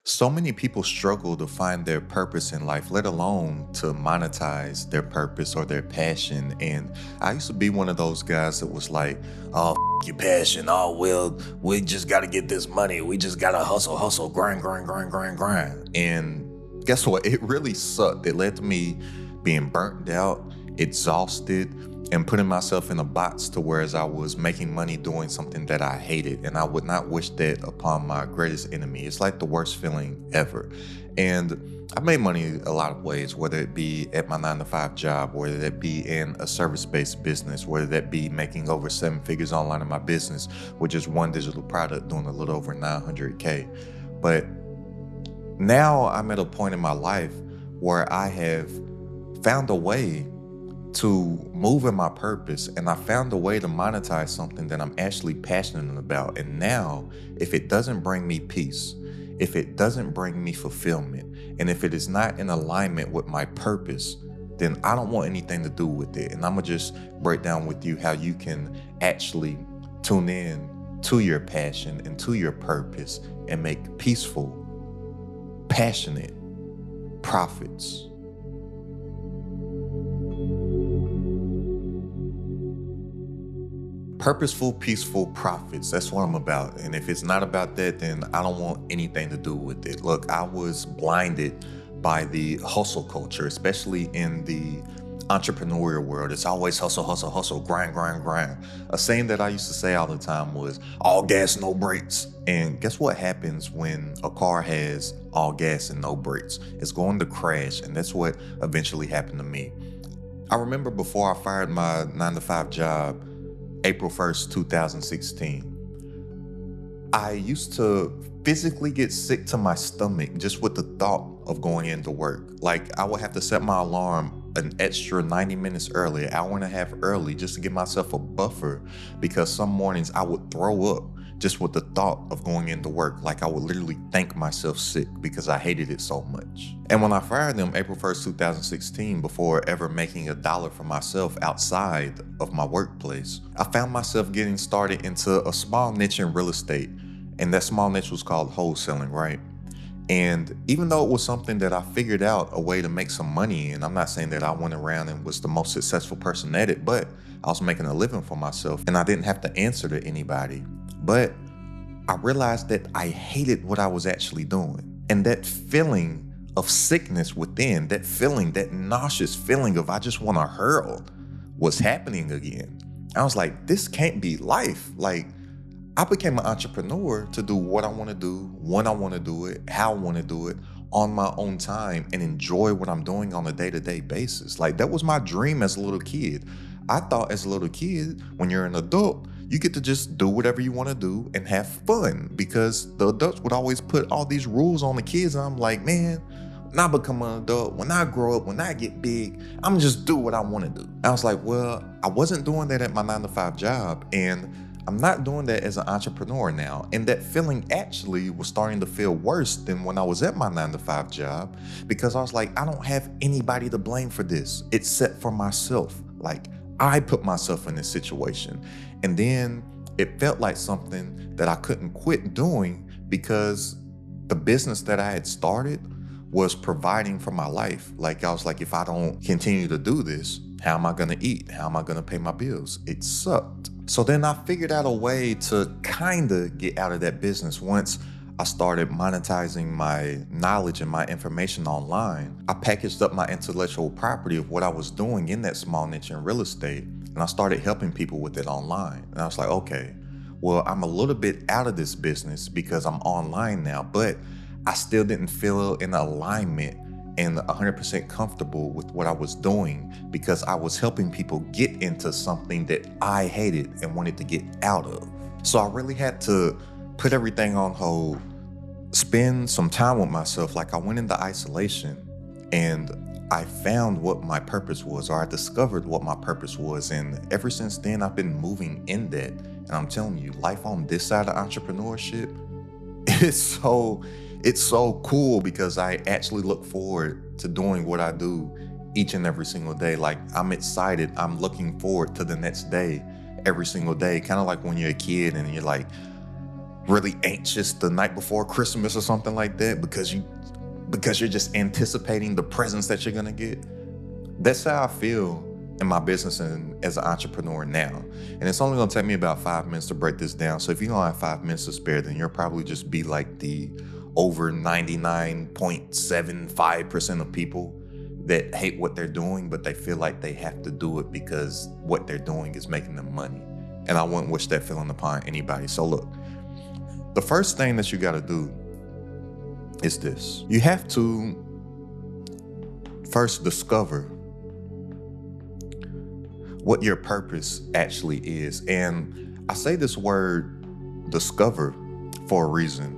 So many people struggle to find their purpose in life, let alone to monetize their purpose or their passion. And I used to be one of those guys that was like, oh, your passion. Oh, well, we just got to get this money. We just got to hustle, hustle, grind, grind, grind, grind, grind. And guess what? It really sucked. It led to me being burnt out, exhausted, and putting myself in a box to whereas I was making money doing something that I hated. And I would not wish that upon my greatest enemy. It's like the worst feeling ever. And I made money a lot of ways, whether it be at my 9 to 5 job, whether that be in a service-based business, whether that be making over 7 figures online in my business, with just one digital product doing a little over 900K. But now I'm at a point in my life where I have found a way to move in my purpose, and I found a way to monetize something that I'm actually passionate about. And now, if it doesn't bring me peace, if it doesn't bring me fulfillment, and if it is not in alignment with my purpose, then I don't want anything to do with it. And I'm gonna just break down with you how you can actually tune in to your passion and to your purpose and make peaceful, passionate profits. Purposeful, peaceful profits. That's what I'm about. And if it's not about that, then I don't want anything to do with it. Look, I was blinded by the hustle culture, especially in the entrepreneurial world. It's always hustle, hustle, hustle, grind, grind, grind. A saying that I used to say all the time was all gas, no brakes. And guess what happens when a car has all gas and no brakes? It's going to crash. And that's what eventually happened to me. I remember before I fired my 9 to 5 job, April 1st, 2016, I used to physically get sick to my stomach just with the thought of going into work. Like I would have to set my alarm an extra 90 minutes early, an hour and a half early, just to give myself a buffer, because some mornings I would throw up just with the thought of going into work. Like I would literally think myself sick because I hated it so much. And when I fired them April 1st, 2016, before ever making a dollar for myself outside of my workplace, I found myself getting started into a small niche in real estate. And that small niche was called wholesaling, right? And even though it was something that I figured out a way to make some money, and I'm not saying that I went around and was the most successful person at it, but I was making a living for myself and I didn't have to answer to anybody. But I realized that I hated what I was actually doing. And that feeling of sickness within, that feeling, that nauseous feeling of I just want to hurl was happening again. I was like, this can't be life. Like, I became an entrepreneur to do what I want to do, when I want to do it, how I want to do it, on my own time, and enjoy what I'm doing on a day-to-day basis. Like, that was my dream as a little kid. I thought as a little kid, when you're an adult, you get to just do whatever you want to do and have fun, because the adults would always put all these rules on the kids. And I'm like, man, when I become an adult, when I grow up, when I get big, I'm just do what I want to do. I was like, well, I wasn't doing that at my 9 to 5 job, and I'm not doing that as an entrepreneur now. And that feeling actually was starting to feel worse than when I was at my 9 to 5 job, because I was like, I don't have anybody to blame for this except for myself. Like, I put myself in this situation. And then it felt like something that I couldn't quit doing, because the business that I had started was providing for my life. Like, I was like, if I don't continue to do this, how am I gonna eat? How am I gonna pay my bills? It sucked. So then I figured out a way to kinda get out of that business. Once I started monetizing my knowledge and my information online, I packaged up my intellectual property of what I was doing in that small niche in real estate, and I started helping people with it online. And I was like, okay, well, I'm a little bit out of this business because I'm online now, but I still didn't feel in alignment and 100% comfortable with what I was doing, because I was helping people get into something that I hated and wanted to get out of. So I really had to put everything on hold, spend some time with myself. Like, I went into isolation and I found what my purpose was, or I discovered what my purpose was. And ever since then, I've been moving in that. And I'm telling you, life on this side of entrepreneurship, it's so cool, because I actually look forward to doing what I do each and every single day. Like, I'm excited. I'm looking forward to the next day every single day. Kind of like when you're a kid and you're like, really anxious the night before Christmas or something like that because you're just anticipating the presents that you're gonna get. That's how I feel in my business and as an entrepreneur now. And it's only gonna take me about 5 minutes to break this down. So if you don't have 5 minutes to spare, then you'll probably just be like the over 99.75% of people that hate what they're doing, but they feel like they have to do it because what they're doing is making them money. And I wouldn't wish that feeling upon anybody. So look, the first thing that you gotta do is this. You have to first discover what your purpose actually is. And I say this word discover for a reason,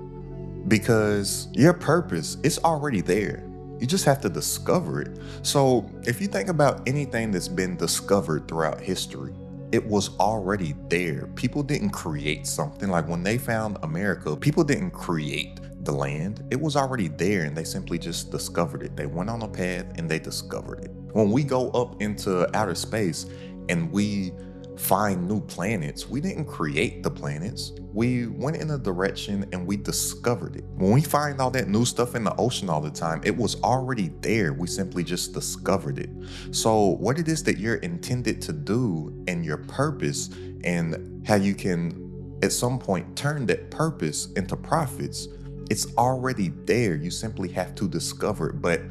because your purpose is already there. You just have to discover it. So if you think about anything that's been discovered throughout history, it was already there. People didn't create something. Like when they found America, people didn't create the land. It was already there and they simply just discovered it. They went on a path and they discovered it. When we go up into outer space and we find new planets, we didn't create the planets. We went in a direction and we discovered it. When we find all that new stuff in the ocean all the time, it was already there. We simply just discovered it. So what it is that you're intended to do and your purpose and how you can at some point turn that purpose into profits, it's already there. You simply have to discover it. But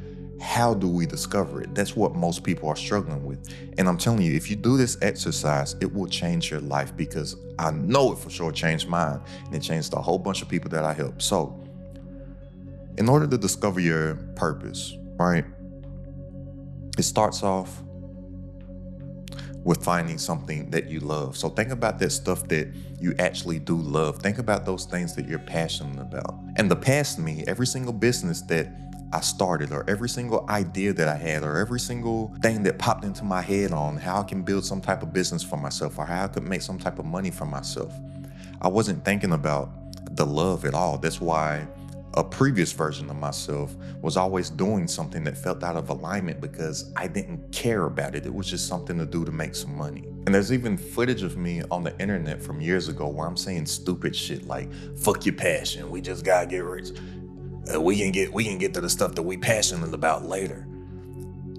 how do we discover it? That's what most people are struggling with. And I'm telling you, if you do this exercise, it will change your life, because I know it for sure changed mine, and it changed a whole bunch of people that I helped. So in order to discover your purpose, right, it starts off with finding something that you love. So think about that stuff that you actually do love. Think about those things that you're passionate about. And the past me, every single business that I started, or every single idea that I had, or every single thing that popped into my head on how I can build some type of business for myself, or how I could make some type of money for myself, I wasn't thinking about the love at all. That's why a previous version of myself was always doing something that felt out of alignment, because I didn't care about it. It was just something to do to make some money. And there's even footage of me on the internet from years ago where I'm saying stupid shit like, fuck your passion, we just gotta get rich. We can get to the stuff that we passionate about later.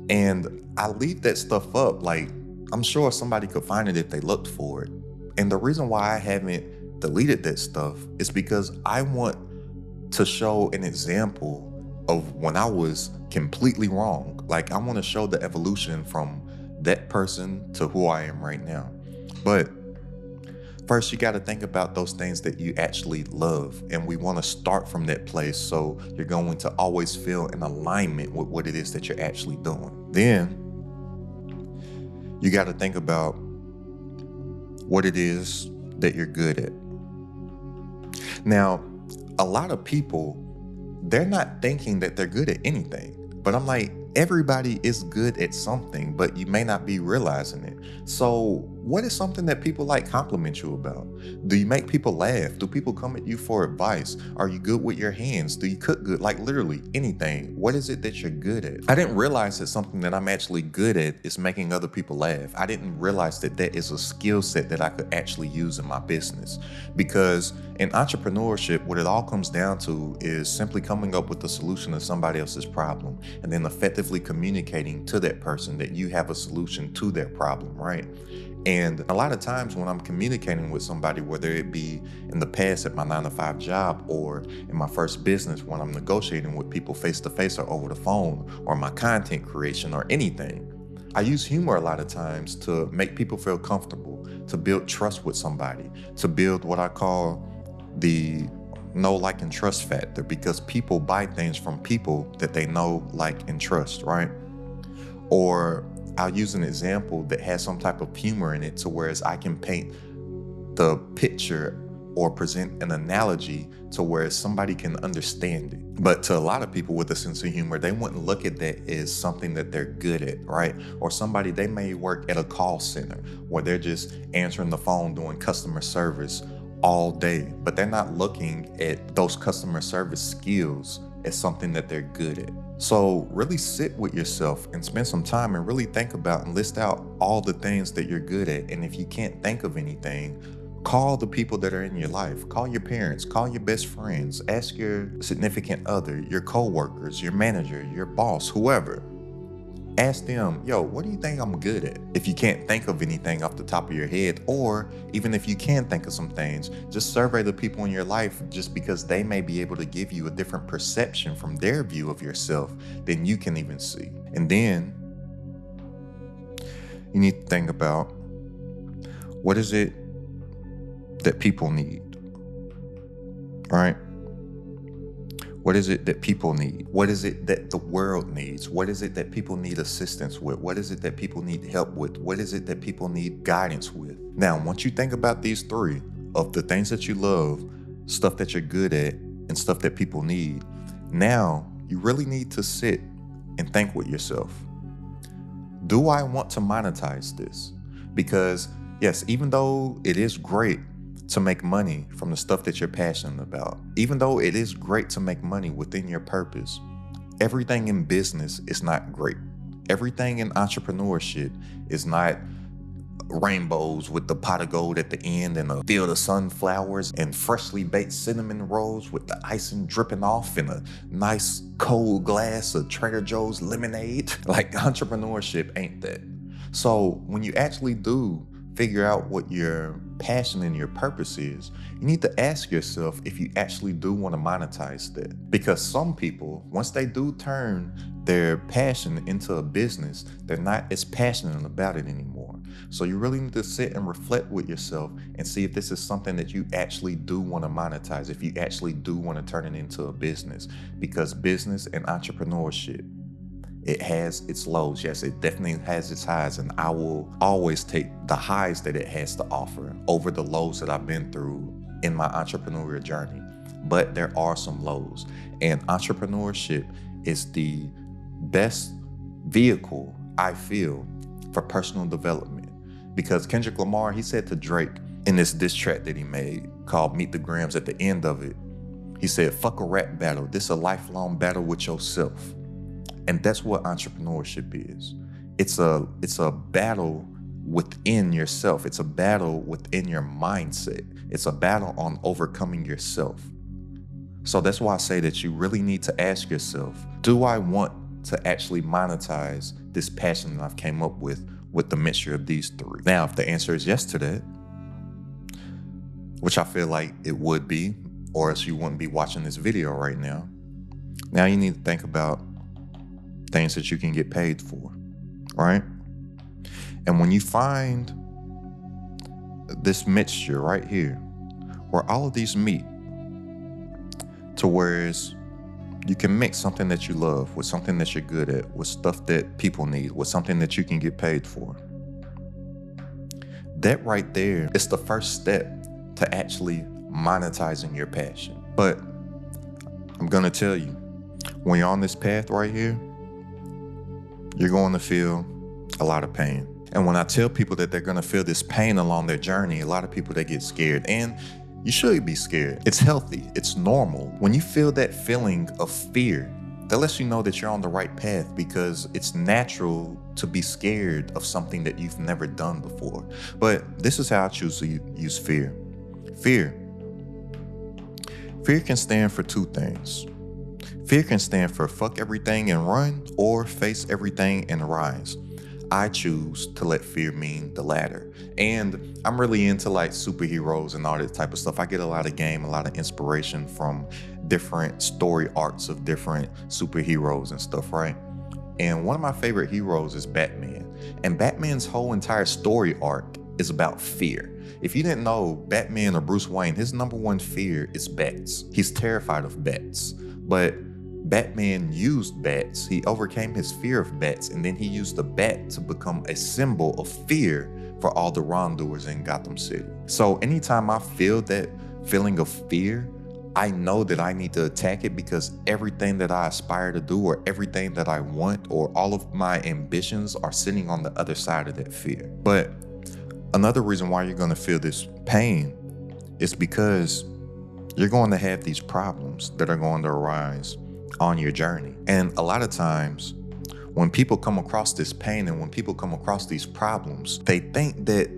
And I leave that stuff up. Like, I'm sure somebody could find it if they looked for it. And the reason why I haven't deleted that stuff is because I want to show an example of when I was completely wrong. Like, I want to show the evolution from that person to who I am right now. But first, you got to think about those things that you actually love. And we want to start from that place, so you're going to always feel in alignment with what it is that you're actually doing. Then you got to think about what it is that you're good at. Now, a lot of people, they're not thinking that they're good at anything. But I'm like, everybody is good at something, but you may not be realizing it. So what is something that people like compliment you about? Do you make people laugh? Do people come at you for advice? Are you good with your hands? Do you cook good? Like literally anything. What is it that you're good at? I didn't realize that something that I'm actually good at is making other people laugh. I didn't realize that that is a skill set that I could actually use in my business. Because in entrepreneurship, what it all comes down to is simply coming up with a solution to somebody else's problem, and then effectively communicating to that person that you have a solution to their problem, right? And a lot of times when I'm communicating with somebody, whether it be in the past at my 9-to-5 job, or in my first business when I'm negotiating with people face to face or over the phone, or my content creation or anything, I use humor a lot of times to make people feel comfortable, to build trust with somebody, to build what I call the know, like, and trust factor, because people buy things from people that they know, like, and trust, right? Or I'll use an example that has some type of humor in it, to whereas I can paint the picture or present an analogy to where somebody can understand it. But to a lot of people with a sense of humor, they wouldn't look at that as something that they're good at, right? Or somebody, they may work at a call center where they're just answering the phone, doing customer service all day, but they're not looking at those customer service skills as something that they're good at. So really sit with yourself and spend some time and really think about and list out all the things that you're good at. And if you can't think of anything, Call the people that are in your life. Call your parents, call your best friends, ask your significant other, your coworkers, your manager, your boss, whoever. Ask them, yo, what do you think I'm good at? If you can't think of anything off the top of your head, or even if you can think of some things, just survey the people in your life, just because they may be able to give you a different perception from their view of yourself than you can even see. And then you need to think about, what is it that people need? All right? What is it that people need? What is it that the world needs? What is it that people need assistance with? What is it that people need help with? What is it that people need guidance with? Now, once you think about these three, of the things that you love, stuff that you're good at, and stuff that people need, now you really need to sit and think with yourself. Do I want to monetize this? Because yes, even though it is great to make money from the stuff that you're passionate about, even though it is great to make money within your purpose, everything in business is not great. Everything in entrepreneurship is not rainbows with the pot of gold at the end and a field of sunflowers and freshly baked cinnamon rolls with the icing dripping off in a nice cold glass of Trader Joe's lemonade. Like, entrepreneurship ain't that. So when you actually do figure out what your passion and your purpose is, you need to ask yourself if you actually do want to monetize that. Because some people, once they do turn their passion into a business, they're not as passionate about it anymore. So you really need to sit and reflect with yourself and see if this is something that you actually do want to monetize, if you actually do want to turn it into a business. Because business and entrepreneurship, it has its lows. Yes, it definitely has its highs, and I will always take the highs that it has to offer over the lows that I've been through in my entrepreneurial journey. But there are some lows, and entrepreneurship is the best vehicle, I feel, for personal development. Because Kendrick Lamar, he said to Drake in this diss track that he made called Meet the Grams, at the end of it, he said, fuck a rap battle, this a lifelong battle with yourself. And that's what entrepreneurship is. It's a battle within yourself. It's a battle within your mindset. It's a battle on overcoming yourself. So that's why I say that you really need to ask yourself, do I want to actually monetize this passion that I've came up with the mixture of these three? Now, if the answer is yes to that, which I feel like it would be, or else you wouldn't be watching this video right now, now you need to think about things that you can get paid for, right? And when you find this mixture right here, where all of these meet, to whereas you can mix something that you love with something that you're good at, with stuff that people need, with something that you can get paid for, that right there is the first step to actually monetizing your passion. But I'm gonna tell you, when you're on this path right here, you're going to feel a lot of pain. And when I tell people that they're going to feel this pain along their journey, a lot of people, they get scared. And you should be scared. It's healthy. It's normal. When you feel that feeling of fear, that lets you know that you're on the right path, because it's natural to be scared of something that you've never done before. But this is how I choose to use fear. Fear can stand for two things. Fear can stand for fuck everything and run, or face everything and rise. I choose to let fear mean the latter. And I'm really into like superheroes and all that type of stuff. I get a lot of game, a lot of inspiration from different story arcs of different superheroes and stuff, right? And one of my favorite heroes is Batman. And Batman's whole entire story arc is about fear. If you didn't know, Batman or Bruce Wayne, his number one fear is bats. He's terrified of bats. But Batman used bats. He overcame his fear of bats, and then he used the bat to become a symbol of fear for all the wrongdoers in Gotham City. So anytime I feel that feeling of fear, I know that I need to attack it, because everything that I aspire to do, or everything that I want, or all of my ambitions are sitting on the other side of that fear. But another reason why you're going to feel this pain is because you're going to have these problems that are going to arise on your journey. And a lot of times when people come across this pain and when people come across these problems, they think that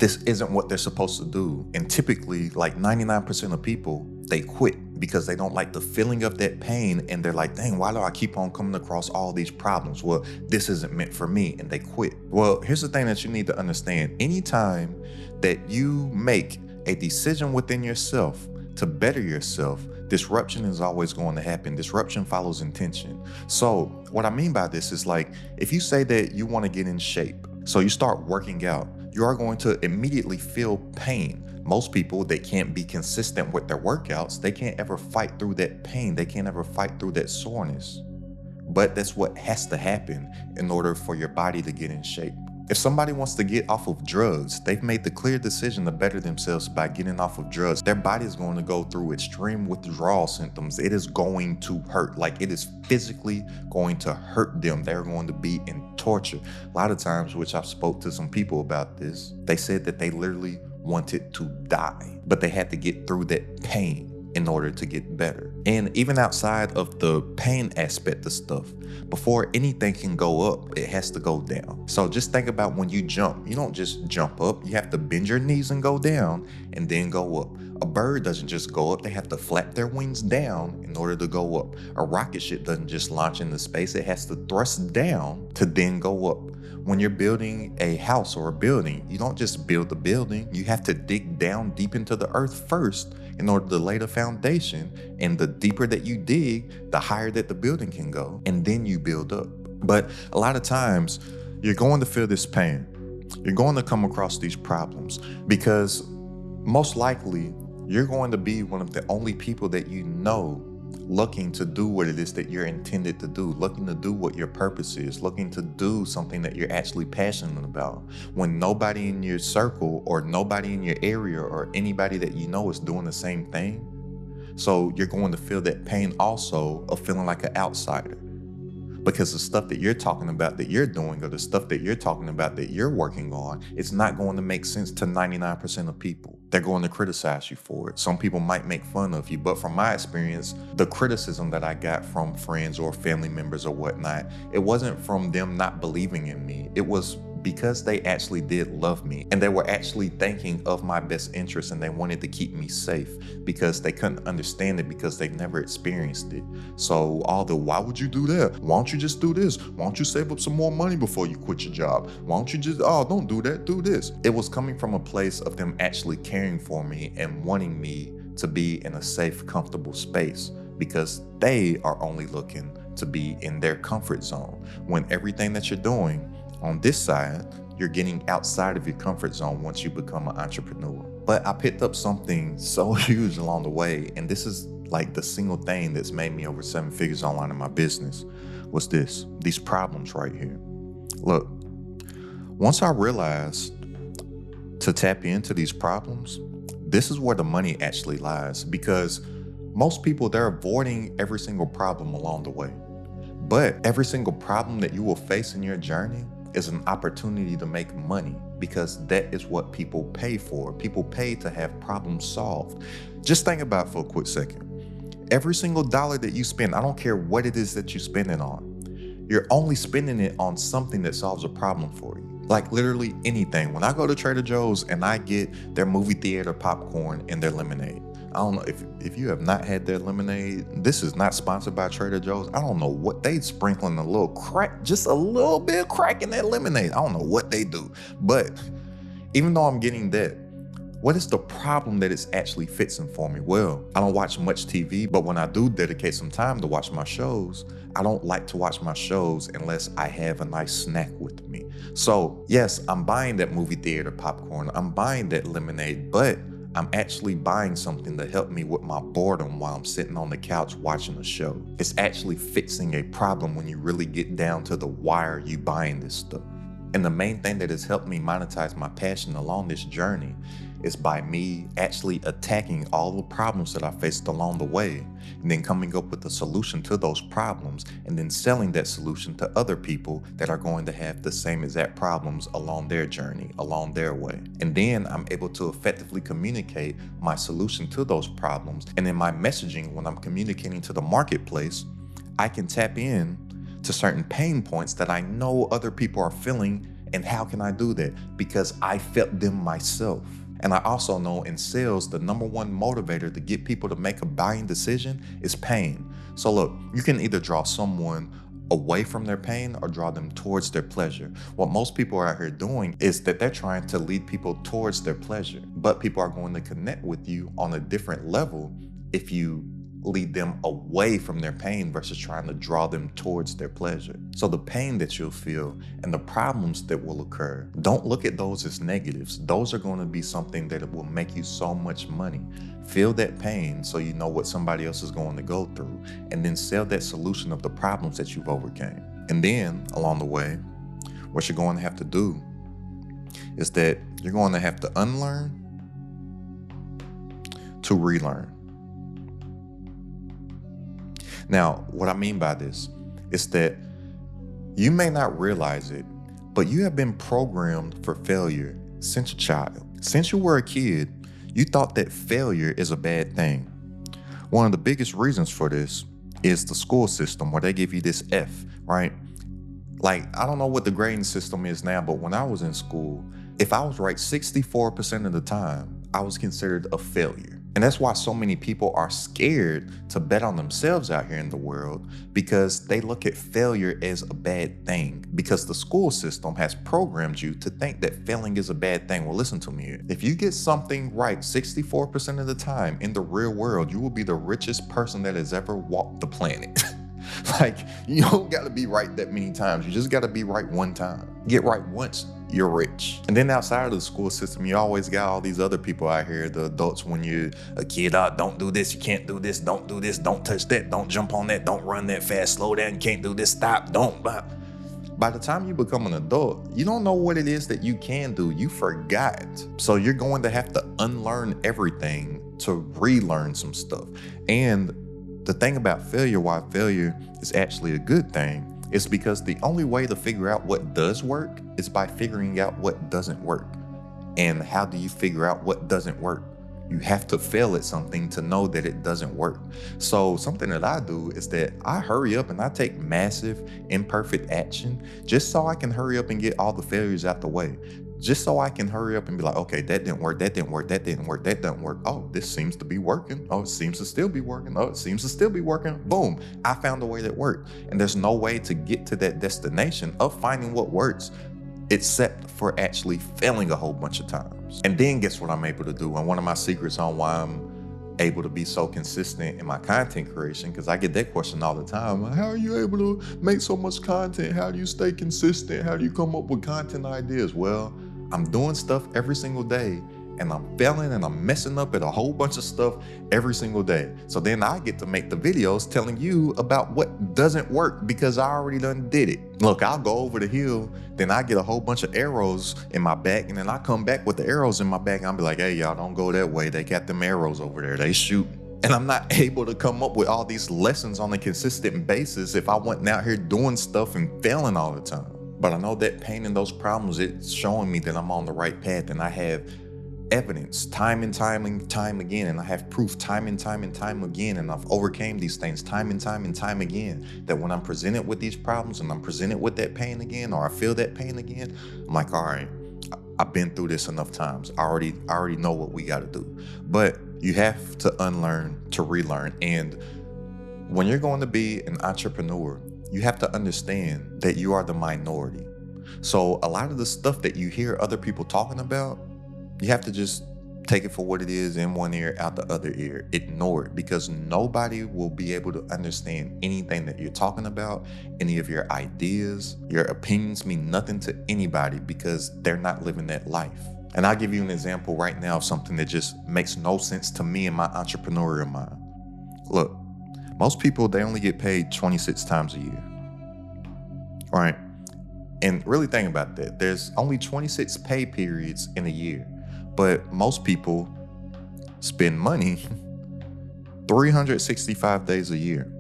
this isn't what they're supposed to do. And typically, like 99% of people, they quit because they don't like the feeling of that pain. And they're like, dang, why do I keep on coming across all these problems? Well, this isn't meant for me. And they quit. Well, here's the thing that you need to understand. Anytime that you make a decision within yourself to better yourself, disruption is always going to happen. Disruption follows intention. So what I mean by this is, like, if you say that you want to get in shape, so you start working out, you are going to immediately feel pain. Most people, they can't be consistent with their workouts. They can't ever fight through that pain. They can't ever fight through that soreness. But that's what has to happen in order for your body to get in shape. If somebody wants to get off of drugs, they've made the clear decision to better themselves by getting off of drugs. Their body is going to go through extreme withdrawal symptoms. It is going to hurt. Like, it is physically going to hurt them. They're going to be in torture. A lot of times, which I've spoke to some people about this, they said that they literally wanted to die, but they had to get through that pain in order to get better. And even outside of the pain aspect of stuff, before anything can go up, it has to go down. So just think about when you jump. You don't just jump up. You have to bend your knees and go down and then go up. A bird doesn't just go up. They have to flap their wings down in order to go up. A rocket ship doesn't just launch into space. It has to thrust down to then go up. When you're building a house or a building, you don't just build the building. You have to dig down deep into the earth first in order to lay the foundation. And the deeper that you dig, the higher that the building can go. And then you build up. But a lot of times, you're going to feel this pain. You're going to come across these problems because most likely, you're going to be one of the only people that you know looking to do what it is that you're intended to do, looking to do what your purpose is, looking to do something that you're actually passionate about, when nobody in your circle or nobody in your area or anybody that you know is doing the same thing. So you're going to feel that pain also of feeling like an outsider, because the stuff that you're talking about that you're doing, or the stuff that you're talking about that you're working on, it's not going to make sense to 99% of people. They're going to criticize you for it. Some people might make fun of you, but from my experience, the criticism that I got from friends or family members or whatnot, it wasn't from them not believing in me. It was because they actually did love me, and they were actually thinking of my best interest, and they wanted to keep me safe because they couldn't understand it because they never experienced it. So all the, why would you do that? Why don't you just do this? Why don't you save up some more money before you quit your job? Why don't you just, oh, don't do that, do this. It was coming from a place of them actually caring for me and wanting me to be in a safe, comfortable space, because they are only looking to be in their comfort zone, when everything that you're doing on this side, you're getting outside of your comfort zone once you become an entrepreneur. But I picked up something so huge along the way, and this is like the single thing that's made me over 7 figures online in my business, was these problems right here. Look, once I realized to tap into these problems, this is where the money actually lies, because most people, they're avoiding every single problem along the way. But every single problem that you will face in your journey is an opportunity to make money, because that is what people pay for. People pay to have problems solved. Just think about it for a quick second. Every single dollar that you spend, I don't care what it is that you spend it on, you're only spending it on something that solves a problem for you. Like literally anything. When I go to Trader Joe's and I get their movie theater popcorn and their lemonade, I don't know if you have not had their lemonade. This is not sponsored by Trader Joe's. I don't know what they sprinkling a little crack, just a little bit of crack in that lemonade. I don't know what they do. But even though I'm getting that, what is the problem that it's actually fixing for me? Well, I don't watch much TV, but when I do dedicate some time to watch my shows, I don't like to watch my shows unless I have a nice snack with me. So yes, I'm buying that movie theater popcorn. I'm buying that lemonade, but I'm actually buying something to help me with my boredom while I'm sitting on the couch watching a show. It's actually fixing a problem when you really get down to the why are you buying this stuff. And the main thing that has helped me monetize my passion along this journey is by me actually attacking all the problems that I faced along the way, and then coming up with a solution to those problems, and then selling that solution to other people that are going to have the same exact problems along their journey, along their way. And then I'm able to effectively communicate my solution to those problems. And in my messaging, when I'm communicating to the marketplace, I can tap in to certain pain points that I know other people are feeling And how can I do that? Because I felt them myself. And I also know in sales, the number one motivator to get people to make a buying decision is pain. So look, you can either draw someone away from their pain or draw them towards their pleasure. What most people are out here doing is that they're trying to lead people towards their pleasure, but people are going to connect with you on a different level if you lead them away from their pain versus trying to draw them towards their pleasure. So the pain that you'll feel and the problems that will occur, don't look at those as negatives. Those are going to be something that will make you so much money. Feel that pain so you know what somebody else is going to go through, and then sell that solution of the problems that you've overcame. And then along the way, what you're going to have to do is that you're going to have to unlearn to relearn. Now, what I mean by this is that you may not realize it, but you have been programmed for failure since a child. Since you were a kid, you thought that failure is a bad thing. One of the biggest reasons for this is the school system, where they give you this F, right? Like, I don't know what the grading system is now, but when I was in school, if I was right 64% of the time, I was considered a failure. And that's why so many people are scared to bet on themselves out here in the world, because they look at failure as a bad thing, because the school system has programmed you to think that failing is a bad thing. Well, listen to me here. If you get something right 64% of the time in the real world, you will be the richest person that has ever walked the planet. Like, you don't got to be right that many times. You just got to be right one time. Get right once, you're rich. And then outside of the school system, you always got all these other people out here, the adults. When you're a kid, don't do this, you can't do this, don't do this, don't touch that, don't jump on that, don't run that fast, slow down, you can't do this, stop, don't. By the time you become an adult, you don't know what it is that you can do. You forgot. So you're going to have to unlearn everything to relearn some stuff. And the thing about failure, why failure is actually a good thing, is because the only way to figure out what does work is by figuring out what doesn't work. And how do you figure out what doesn't work? You have to fail at something to know that it doesn't work. So something that I do is that I hurry up and I take massive imperfect action just so I can hurry up and get all the failures out the way. Just so I can hurry up and be like, okay, that didn't work, that didn't work, that didn't work, that doesn't work. Oh, this seems to be working. Oh, it seems to still be working. Oh, it seems to still be working. Boom, I found a way that worked. And there's no way to get to that destination of finding what works except for actually failing a whole bunch of times. And then guess what I'm able to do? And one of my secrets on why I'm able to be so consistent in my content creation, because I get that question all the time. How are you able to make so much content? How do you stay consistent? How do you come up with content ideas? Well, I'm doing stuff every single day, and I'm failing and I'm messing up at a whole bunch of stuff every single day. So then I get to make the videos telling you about what doesn't work because I already done did it. Look, I'll go over the hill, then I get a whole bunch of arrows in my back, and then I come back with the arrows in my back, and I'll be like, hey, y'all, don't go that way. They got them arrows over there. They shoot. And I'm not able to come up with all these lessons on a consistent basis if I wasn't out here doing stuff and failing all the time. But I know that pain and those problems, it's showing me that I'm on the right path, and I have evidence time and time again, and I have proof time and time again, and I've overcame these things time and time again, that when I'm presented with these problems and I'm presented with that pain again, or I feel that pain again, I'm like, all right, I've been through this enough times. I already know what we got to do. But you have to unlearn to relearn. And when you're going to be an entrepreneur, you have to understand that you are the minority. So a lot of the stuff that you hear other people talking about, you have to just take it for what it is, in one ear, out the other ear. Ignore it, because nobody will be able to understand anything that you're talking about. Any of your ideas, your opinions mean nothing to anybody because they're not living that life. And I'll give you an example right now of something that just makes no sense to me in my entrepreneurial mind. Look, most people, they only get paid 26 times a year, right? And really think about that. There's only 26 pay periods in a year, but most people spend money 365 days a year.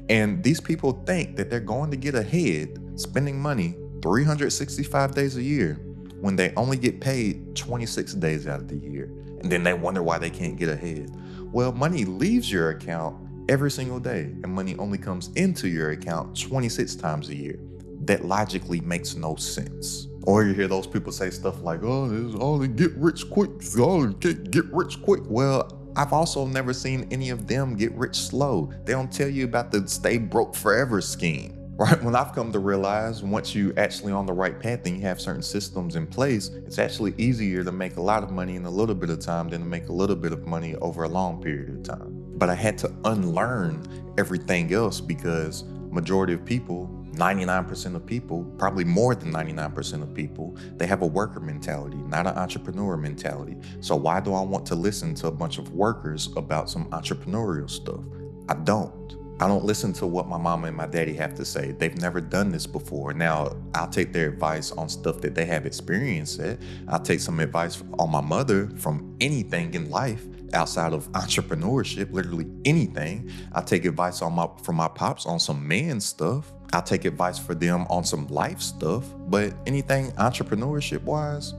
And these people think that they're going to get ahead spending money 365 days a year when they only get paid 26 days out of the year. And then they wonder why they can't get ahead. Well, money leaves your account every single day, and money only comes into your account 26 times a year. That logically makes no sense. Or you hear those people say stuff like, oh, this is only get rich quick, it's only get rich quick. Well, I've also never seen any of them get rich slow. They don't tell you about the stay broke forever scheme. Right? When I've come to realize once you actually on the right path and you have certain systems in place, it's actually easier to make a lot of money in a little bit of time than to make a little bit of money over a long period of time. But I had to unlearn everything else because majority of people, 99% of people, probably more than 99% of people, they have a worker mentality, not an entrepreneur mentality. So why do I want to listen to a bunch of workers about some entrepreneurial stuff? I don't listen to what my mama and my daddy have to say. They've never done this before. Now, I'll take their advice on stuff that they have experience at. I'll take some advice on my mother from anything in life outside of entrepreneurship, literally anything. I'll take advice from my pops on some man stuff. I'll take advice for them on some life stuff. But anything entrepreneurship wise,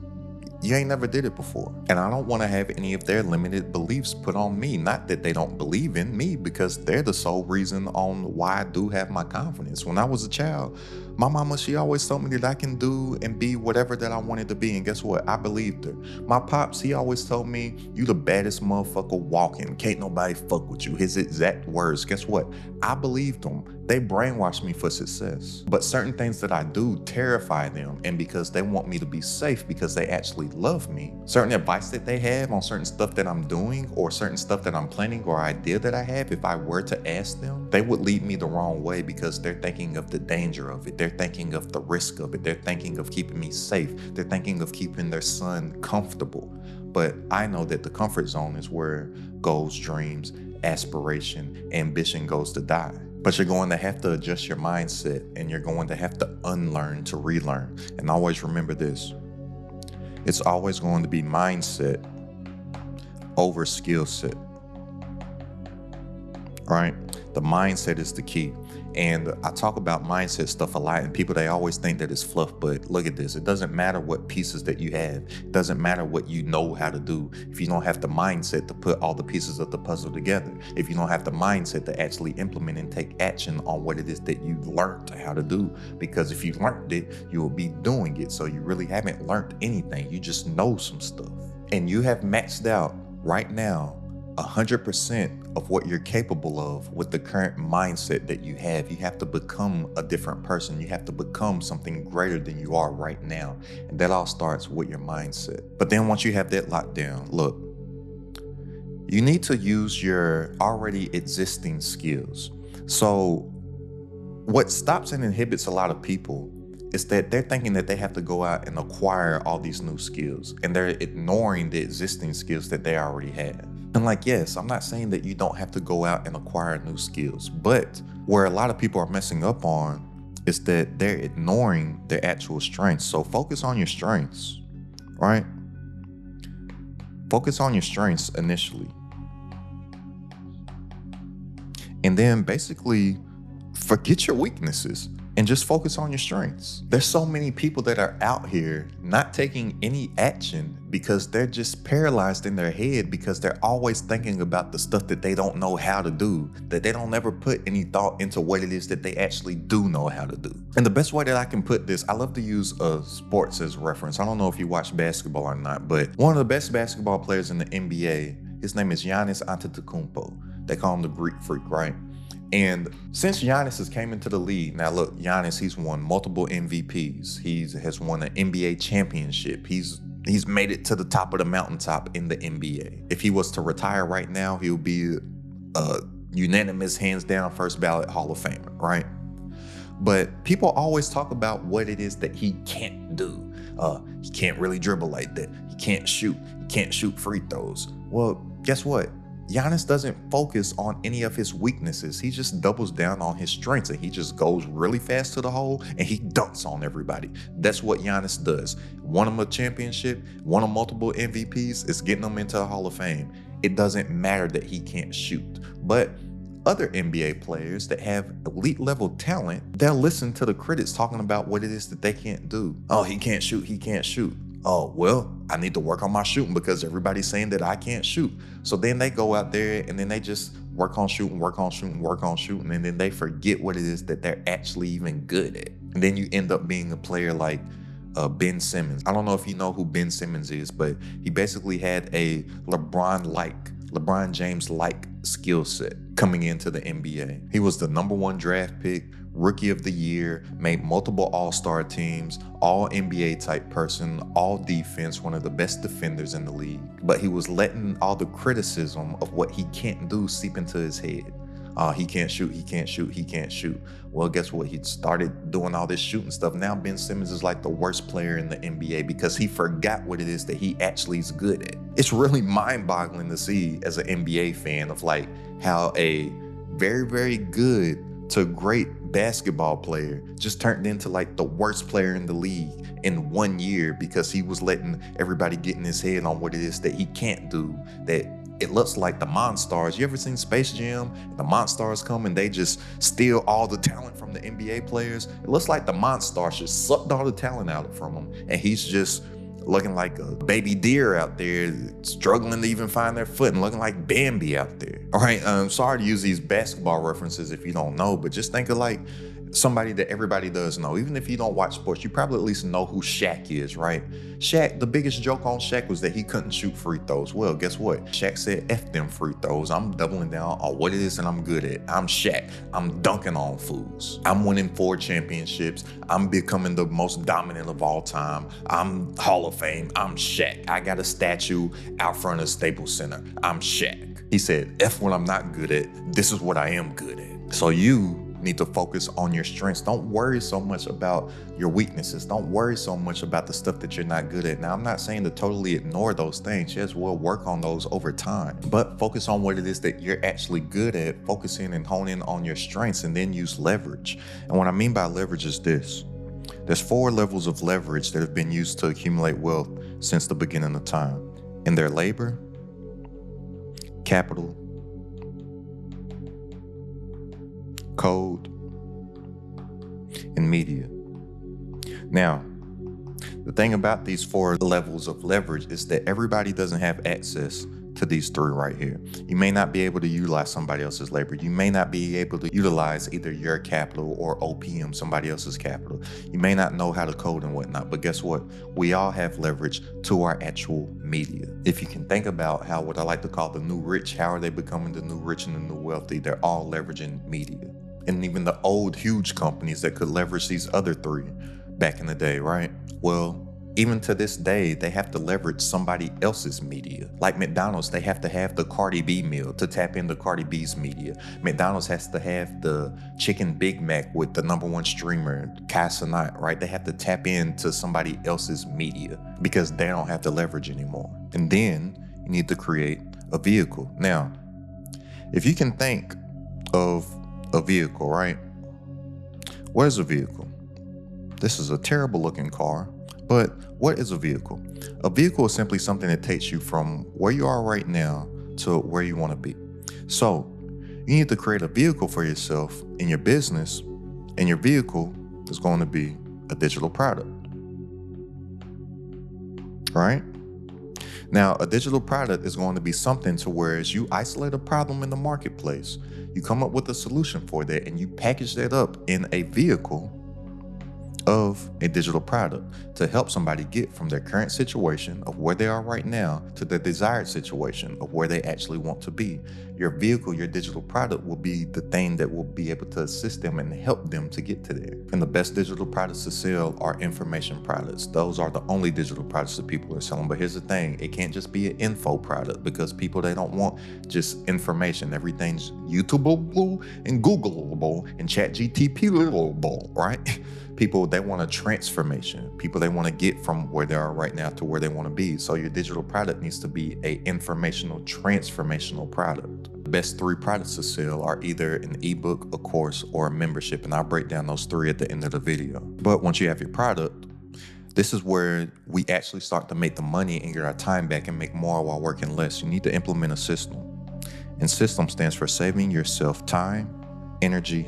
you ain't never did it before. And I don't want to have any of their limited beliefs put on me. Not that they don't believe in me, because they're the sole reason on why I do have my confidence. When I was a child, my mama, she always told me that I can do and be whatever that I wanted to be. And guess what? I believed her. My pops, he always told me, you the baddest motherfucker walking. Can't nobody fuck with you. His exact words. Guess what? I believed them. They brainwashed me for success. But certain things that I do terrify them. And because they want me to be safe, because they actually love me, certain advice that they have on certain stuff that I'm doing or certain stuff that I'm planning or idea that I have, if I were to ask them, they would lead me the wrong way because they're thinking of the danger of it. They're thinking of the risk of it. They're thinking of keeping me safe. They're thinking of keeping their son comfortable. But I know that the comfort zone is where goals, dreams, aspiration, ambition goes to die. But you're going to have to adjust your mindset and you're going to have to unlearn to relearn. And always remember this. It's always going to be mindset over skill set. Right? The mindset is the key. And I talk about mindset stuff a lot, and people, they always think that it's fluff, but look at this. It doesn't matter what pieces that you have. It doesn't matter what you know how to do if you don't have the mindset to put all the pieces of the puzzle together. If you don't have the mindset to actually implement and take action on what it is that you learned how to do. Because if you learned it, you will be doing it. So you really haven't learned anything. You just know some stuff. And you have maxed out right now 100% of what you're capable of with the current mindset that you have. You have to become a different person. You have to become something greater than you are right now. And that all starts with your mindset. But then once you have that locked down, look, you need to use your already existing skills. So what stops and inhibits a lot of people is that they're thinking that they have to go out and acquire all these new skills, and they're ignoring the existing skills that they already have. And like, yes, I'm not saying that you don't have to go out and acquire new skills, but where a lot of people are messing up on is that they're ignoring their actual strengths. So focus on your strengths, right? Focus on your strengths initially. And then basically forget your weaknesses and just focus on your strengths. There's so many people that are out here not taking any action because they're just paralyzed in their head because they're always thinking about the stuff that they don't know how to do, that they don't ever put any thought into what it is that they actually do know how to do. And the best way that I can put this, I love to use sports as reference. I don't know if you watch basketball or not, but one of the best basketball players in the NBA, his name is Giannis Antetokounmpo. They call him the Greek Freak, right? And since Giannis has came into the league, now look, Giannis, he's won multiple MVPs. He has won an NBA championship. He's made it to the top of the mountaintop in the NBA. If he was to retire right now, he'll be a unanimous, hands down, first ballot Hall of Famer, right? But people always talk about what it is that he can't do. He can't really dribble like that. He can't shoot. He can't shoot free throws. Well, guess what? Giannis doesn't focus on any of his weaknesses. He just doubles down on his strengths and he just goes really fast to the hole and he dunks on everybody. That's what Giannis does. Won him a championship, won him multiple MVPs, it's getting him into the Hall of Fame. It doesn't matter that he can't shoot. But other NBA players that have elite level talent, they'll listen to the critics talking about what it is that they can't do. Oh, he can't shoot, he can't shoot. Oh, well, I need to work on my shooting because everybody's saying that I can't shoot. So then they go out there and then they just work on shooting, and then they forget what it is that they're actually even good at. And then you end up being a player like Ben Simmons. I don't know if you know who Ben Simmons is, but he basically had a LeBron James-like skill set coming into the NBA. He was the #1 draft pick, rookie of the year, made multiple all-star teams, all NBA type person, all defense, one of the best defenders in the league. But he was letting all the criticism of what he can't do seep into his head. He can't shoot, he can't shoot, he can't shoot. Well, guess what? He started doing all this shooting stuff. Now Ben Simmons is like the worst player in the NBA because he forgot what it is that he actually is good at. It's really mind-boggling to see as an NBA fan of like how a very, very good to great basketball player just turned into like the worst player in the league in 1 year because he was letting everybody get in his head on what it is that he can't do, that it looks like the Monstars. You ever seen Space Jam? The Monstars come and they just steal all the talent from the NBA players. It looks like the Monstars just sucked all the talent out from him, and he's just looking like a baby deer out there, struggling to even find their foot and looking like Bambi out there. All right, I'm sorry to use these basketball references if you don't know, but just think of like somebody that everybody does know. Even if you don't watch sports, you probably at least know who Shaq is, right? Shaq, the biggest joke on Shaq was that he couldn't shoot free throws. Well, guess what? Shaq said, F them free throws. I'm doubling down on what it is that I'm good at. I'm Shaq. I'm dunking on fools. I'm winning 4 championships. I'm becoming the most dominant of all time. I'm Hall of Fame. I'm Shaq. I got a statue out front of Staples Center. I'm Shaq. He said, F what I'm not good at. This is what I am good at. So you need to focus on your strengths. Don't worry so much about your weaknesses. Don't worry so much about the stuff that you're not good at. Now, I'm not saying to totally ignore those things. Yes, we'll work on those over time, but focus on what it is that you're actually good at, focus in and hone in on your strengths, and then use leverage. And what I mean by leverage is this. There's 4 levels of leverage that have been used to accumulate wealth since the beginning of time. In their labor, capital, code, and media. Now, the thing about these 4 levels of leverage is that everybody doesn't have access to these 3 right here. You may not be able to utilize somebody else's labor. You may not be able to utilize either your capital or OPM, somebody else's capital. You may not know how to code and whatnot, but guess what? We all have leverage to our actual media. If you can think about how what I like to call the new rich, how are they becoming the new rich and the new wealthy? They're all leveraging media. And even the old huge companies that could leverage these other 3 back in the day, right? Well, even to this day, they have to leverage somebody else's media. Like McDonald's, they have to have the Cardi B meal to tap into Cardi B's media. McDonald's has to have the chicken Big Mac with the #1 streamer, Kai Cenat, right? They have to tap into somebody else's media because they don't have to leverage anymore. And then you need to create a vehicle. Now, if you can think of a vehicle, right? What is a vehicle? This is a terrible looking car, but what is a vehicle? A vehicle is simply something that takes you from where you are right now to where you want to be. So you need to create a vehicle for yourself in your business, and your vehicle is going to be a digital product, right? Now, a digital product is going to be something to where as you isolate a problem in the marketplace, you come up with a solution for that, and you package that up in a vehicle of a digital product to help somebody get from their current situation of where they are right now to their desired situation of where they actually want to be. Your vehicle, your digital product will be the thing that will be able to assist them and help them to get to there. And the best digital products to sell are information products. Those are the only digital products that people are selling. But here's the thing, it can't just be an info product because people, they don't want just information. Everything's YouTubeable and Googleable and ChatGPTable, right? People, they want a transformation. People, they want to get from where they are right now to where they want to be. So your digital product needs to be a informational, transformational product. The best 3 products to sell are either an ebook, a course, or a membership. And I'll break down those 3 at the end of the video. But once you have your product, this is where we actually start to make the money and get our time back and make more while working less. You need to implement a system. And system stands for saving yourself time, energy,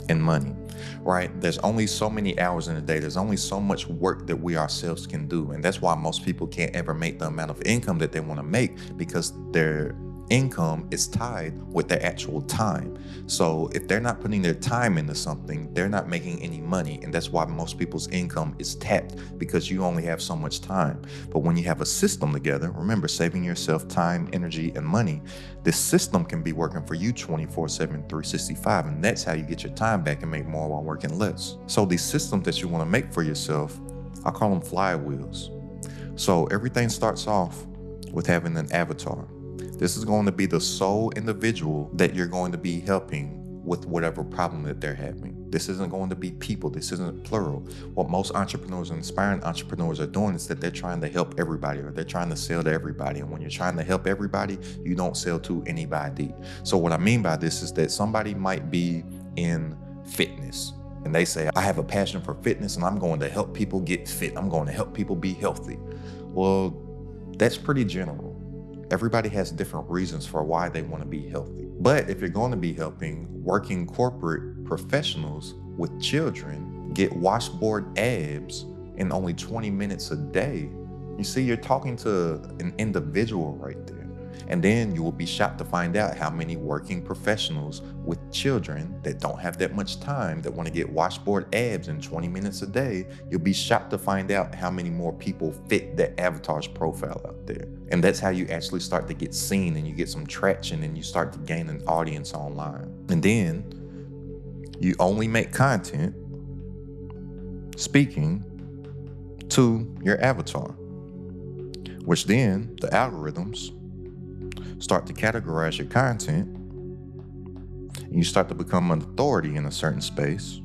and money. Right? There's only so many hours in a day. There's only so much work that we ourselves can do. And that's why most people can't ever make the amount of income that they want to make, because their income is tied with their actual time. So if they're not putting their time into something, they're not making any money. And that's why most people's income is tapped, because you only have so much time. But when you have a system together, remember, saving yourself time, energy, and money, this system can be working for you 24/7, 365. And that's how you get your time back and make more while working less. So these systems that you want to make for yourself, I call them flywheels. So everything starts off with having an avatar. This is going to be the sole individual that you're going to be helping with whatever problem that they're having. This isn't going to be people. This isn't plural. What most entrepreneurs and aspiring entrepreneurs are doing is that they're trying to help everybody, or they're trying to sell to everybody. And when you're trying to help everybody, you don't sell to anybody. So what I mean by this is that somebody might be in fitness and they say, I have a passion for fitness and I'm going to help people get fit. I'm going to help people be healthy. Well, that's pretty general. Everybody has different reasons for why they want to be healthy. But if you're going to be helping working corporate professionals with children get washboard abs in only 20 minutes a day, you see, you're talking to an individual right there. And then you will be shocked to find out how many working professionals with children that don't have that much time that want to get washboard abs in 20 minutes a day. You'll be shocked to find out how many more people fit that avatar's profile out there. And that's how you actually start to get seen, and you get some traction, and you start to gain an audience online. And then you only make content speaking to your avatar, which then the algorithms start to categorize your content, and you start to become an authority in a certain space.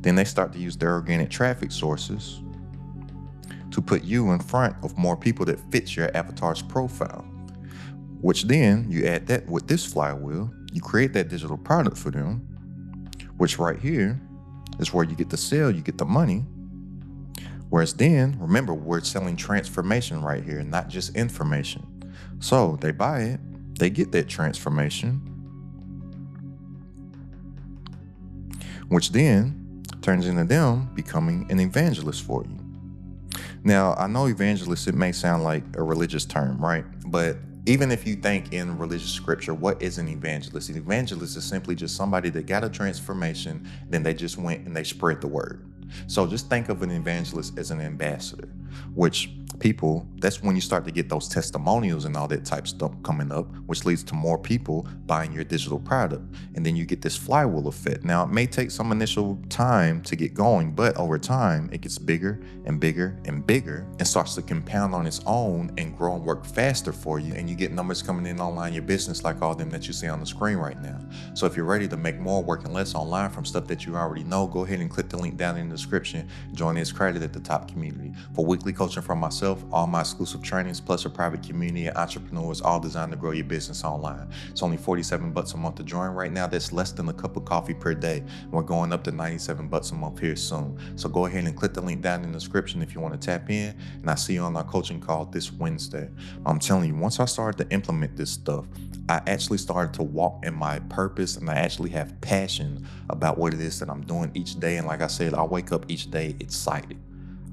Then they start to use their organic traffic sources to put you in front of more people that fits your avatar's profile, which then you add that with this flywheel, you create that digital product for them, which right here is where you get to sell, you get the money. Whereas then, remember, we're selling transformation right here, not just information. So they buy it, they get that transformation, which then turns into them becoming an evangelist for you. Now, I know evangelist, it may sound like a religious term, right? But even if you think in religious scripture, what is an evangelist? An evangelist is simply just somebody that got a transformation, then they just went and they spread the word. So just think of an evangelist as an ambassador, which people, that's when you start to get those testimonials and all that type stuff coming up, which leads to more people buying your digital product. And then you get this flywheel effect. Now, it may take some initial time to get going, but over time, it gets bigger and bigger and bigger and starts to compound on its own and grow and work faster for you. And you get numbers coming in online, your business, like all them that you see on the screen right now. So if you're ready to make more working less online from stuff that you already know, go ahead and click the link down in the description. Join this credit at the top community. For weekly coaching from myself, all my exclusive trainings, plus a private community of entrepreneurs, all designed to grow your business online. It's only $47 a month to join right now. That's less than a cup of coffee per day. We're going up to $97 a month here soon. So go ahead and click the link down in the description if you want to tap in. And I'll see you on our coaching call this Wednesday. I'm telling you, once I started to implement this stuff, I actually started to walk in my purpose, and I actually have passion about what it is that I'm doing each day. And like I said, I wake up each day excited.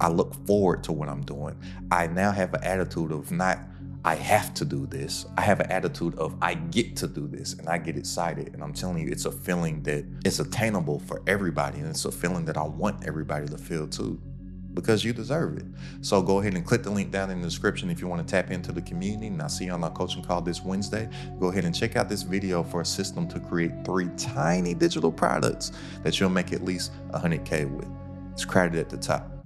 I look forward to what I'm doing. I now have an attitude of not, I have to do this. I have an attitude of, I get to do this, and I get excited. And I'm telling you, it's a feeling that it's attainable for everybody. And it's a feeling that I want everybody to feel too, because you deserve it. So go ahead and click the link down in the description if you want to tap into the community. And I'll see you on our coaching call this Wednesday. Go ahead and check out this video for a system to create 3 tiny digital products that you'll make at least 100K with. It's credited at the top.